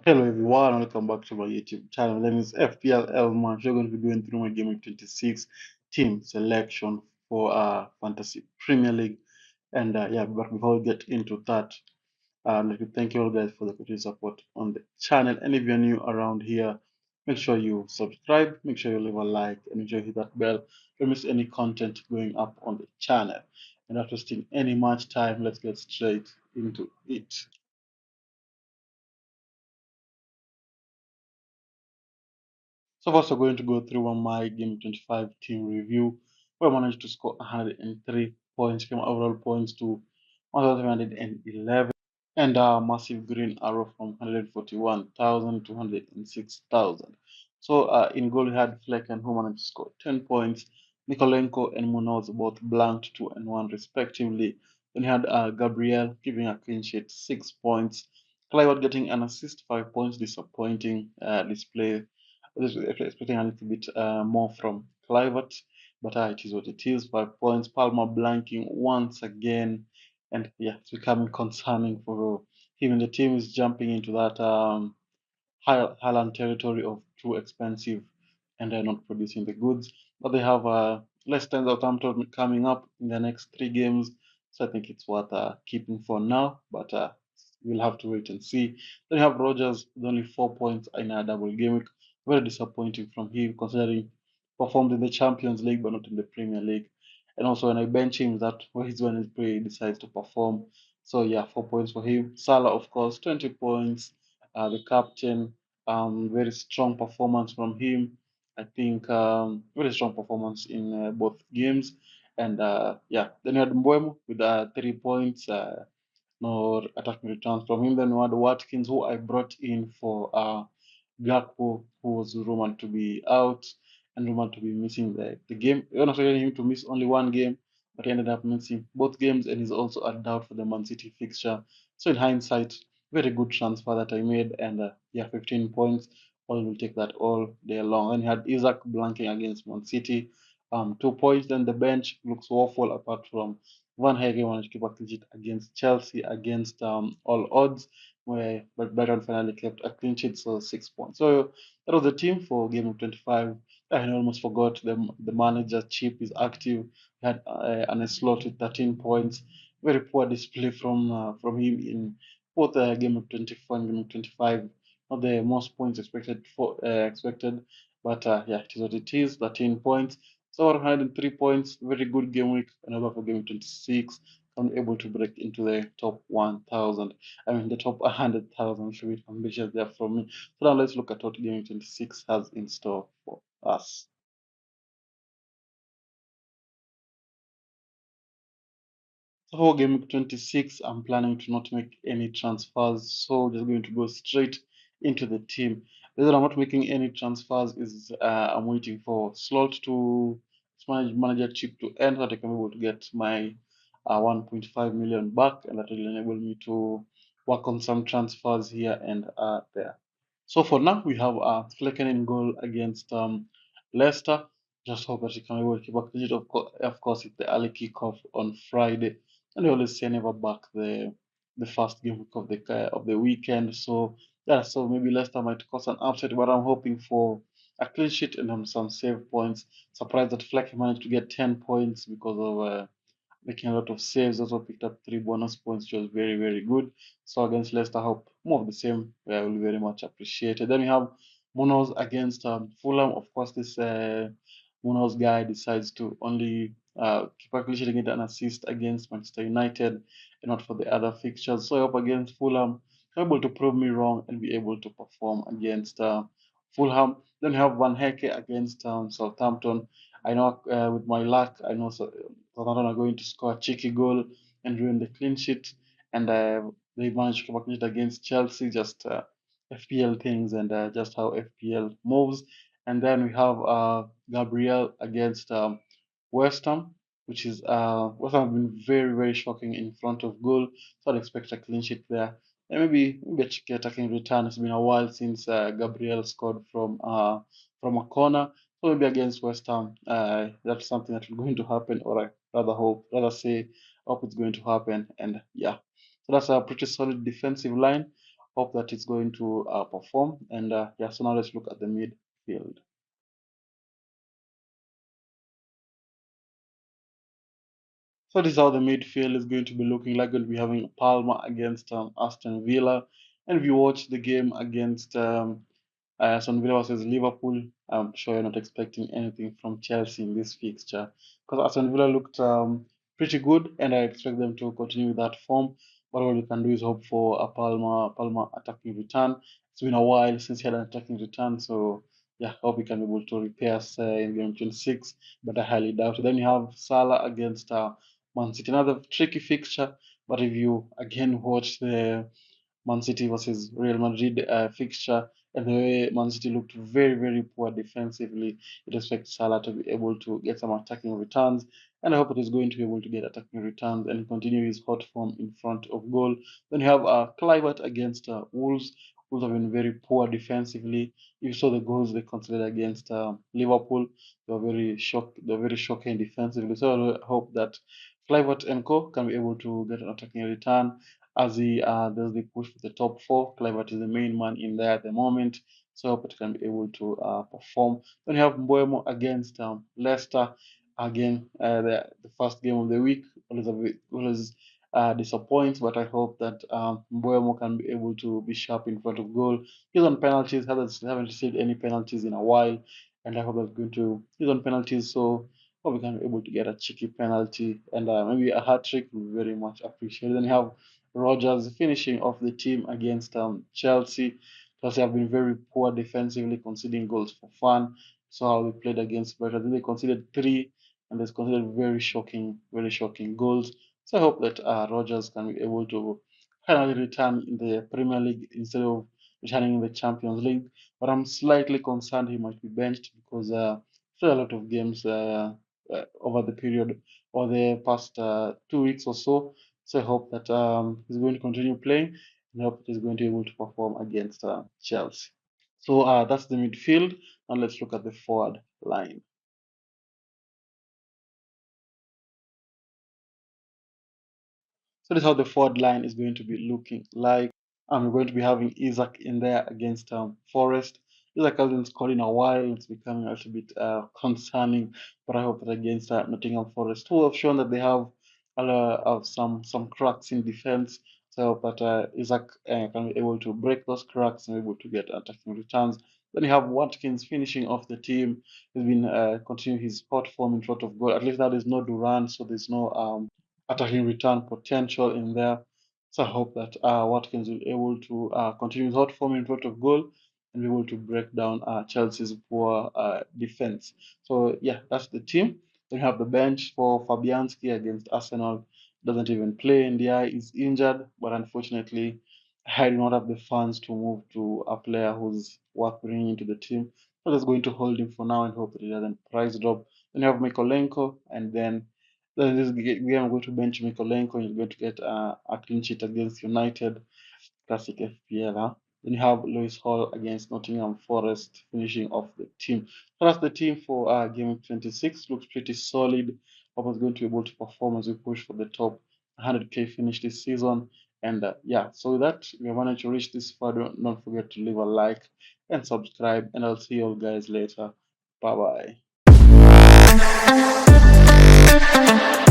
Hello everyone, welcome back to my YouTube channel. My name is FPL Elman. We're going to be going through my Game Week 26 team selection for Fantasy Premier League. And yeah, but before we get into that, let me thank you all guys for the continued support on the channel. And if you're new around here, make sure you subscribe, make sure you leave a like, and make sure you hit that bell. Don't miss any content going up on the channel. And not wasting any much time, let's get straight into it. So first, we're going to go through my Game 25 team review, where I managed to score 103 points, came overall points to 1,711, and a massive green arrow from 141,000 to 106,000. So in goal, we had Flecken, who managed to score 10 points. Nikolenko and Munoz both blanked 2 and 1 respectively. Then we had Gabriel giving a clean sheet, 6 points. Clive getting an assist, 5 points, disappointing display. I was expecting a little bit more from Clivert, but it is what it is. 5 points. Palmer blanking once again, and yeah, it's becoming concerning for him. And the team is jumping into that Highland territory of too expensive and they're not producing the goods. But they have Leicester and Southampton coming up in the next 3 games, so I think it's worth keeping for now. But we'll have to wait and see. Then you have Rogers with only 4 points in a double game week. Very disappointing from him, considering performed in the Champions League but not in the Premier League. And also when I bench him, that is when he decides to perform. So yeah, 4 points for him. Salah, of course, 20 points. The captain, very strong performance from him. I think very strong performance in both games. And yeah, then you had Mbeumo with 3 points. No attacking returns from him. Then we had Watkins, who I brought in for Gakpo, who was rumored to be out and rumored to be missing the game. We were not expecting him to miss only 1 game, but he ended up missing both games, and he's also a doubt for the Man City fixture. So in hindsight, very good transfer that I made, and yeah, 15 points. All will take that all day long. Then he had Isaac blanking against Man City, 2 points. Then the bench looks awful apart from Van Hage managed to keep a clean sheet against Chelsea against all odds, where but Brighton finally kept a clean sheet, so 6 points. So that was the team for game of 25. I almost forgot the manager Chip is active. He had an slot with 13 points. Very poor display from him in both game of 24 and game of 25. Not the most points expected, but yeah, it is what it is. 13 points. So 103 points, very good game week. Another for game 26, I'm able to break into the top 1,000. I mean, the top 100,000 should be ambitious there from me. So now let's look at what game 26 has in store for us. So for game 26, I'm planning to not make any transfers. So just going to go straight into the team. The reason I'm not making any transfers is I'm waiting for slot to manager chip to end so that I can be able to get my 1.5 million back, and that will enable me to work on some transfers here and there. So for now, we have Flecken in goal against Leicester. Just hope that he can be able to keep a clean sheet. Of course, it's the early kickoff on Friday, and they always say never back the first game week of the weekend. So yeah, so maybe Leicester might cause an upset, but I'm hoping for a clean sheet and some save points. Surprised that Fleck managed to get 10 points because of making a lot of saves. Also picked up 3 bonus points, which was very, very good. So against Leicester, I hope more of the same will be very much appreciated. Then we have Munoz against Fulham. Of course, this Munoz guy decides to only keep a clean sheet and get an assist against Manchester United and not for the other fixtures. So I hope against Fulham, able to prove me wrong and be able to perform against Fulham. Then we have Van Hecke against Southampton. I know with my luck, I know Southampton are going to score a cheeky goal and ruin the clean sheet. And they managed to clean it against Chelsea, just FPL things and just how FPL moves. And then we have Gabriel against West Ham, which is West Ham have been very, very shocking in front of goal. So I'd expect a clean sheet there. And maybe a cheeky attacking return. It's been a while since Gabriel scored from a corner. So maybe against West Ham, that's something that is going to happen, or I rather say, hope it's going to happen. And yeah, so that's a pretty solid defensive line. hope that it's going to perform. And yeah, so now let's look at the midfield. So this is how the midfield is going to be looking like. Going to be having Palmer against Aston Villa, and if you watch the game against Aston Villa versus Liverpool, I'm sure you're not expecting anything from Chelsea in this fixture because Aston Villa looked pretty good, and I expect them to continue with that form. But all you can do is hope for a Palmer attacking return. It's been a while since he had an attacking return, so yeah, hope he can be able to repair us in game 26, but I highly doubt it. Then you have Salah against Man City, another tricky fixture. But if you again watch the Man City versus Real Madrid fixture, and the way Man City looked very, very poor defensively, it expects Salah to be able to get some attacking returns. And I hope it is going to be able to get attacking returns and continue his hot form in front of goal. Then you have Kluivert against Wolves. Wolves have been very poor defensively. You saw the goals they conceded against Liverpool. They were very shocked. They were very shocking defensively. So I hope that Kluivert and Co can be able to get an attacking return as he does the push for the top four. Kluivert is the main man in there at the moment, so I hope it can be able to perform. Then you have Mbuemo against Leicester. Again, the first game of the week always disappoints, but I hope that Mbuemo can be able to be sharp in front of goal. He's on penalties, haven't received any penalties in a while, and I hope that's going to. He's on penalties, so hope we can be able to get a cheeky penalty and maybe a hat trick will be very much appreciated. Then you have Rogers finishing off the team against Chelsea. Chelsea have been very poor defensively, conceding goals for fun. So how they played against Brighton, I think they conceded three, and they conceded very shocking goals. So I hope that Rogers can be able to finally return in the Premier League instead of returning in the Champions League. But I'm slightly concerned he might be benched because still a lot of games over the period or the past 2 weeks or so. So I hope that he's going to continue playing and hope he's going to be able to perform against Chelsea. So that's the midfield. Now let's look at the forward line. So this is how the forward line is going to be looking like. We're going to be having Isaac in there against Forest. Isaac hasn't scored in a while. It's becoming a little bit concerning, but I hope that against Nottingham Forest, who have shown that they have some cracks in defense. So I hope that Isaac can be able to break those cracks and be able to get attacking returns. Then you have Watkins finishing off the team. He's been continuing his hot form in front of goal. At least now there's no Duran, so there's no attacking return potential in there. So I hope that Watkins will be able to continue his hot form in front of goal and be able to break down Chelsea's poor defense. So yeah, that's the team. Then you have the bench for Fabianski against Arsenal. Doesn't even play. Ndiaye is injured, but unfortunately, I do not have the funds to move to a player who's worth bringing into the team. So I'm just going to hold him for now and hope that he doesn't price drop. Then you have Mikolenko, and then this game I'm going to bench Mikolenko, and you're going to get a clean sheet against United. Classic FPL. Huh? Then you have Lewis Hall against Nottingham Forest finishing off the team. So that's the team for game 26. Looks pretty solid. I was going to be able to perform as we push for the top 100k finish this season. And yeah, so with that, if you managed to reach this far, don't forget to leave a like and subscribe. And I'll see you all guys later. Bye bye.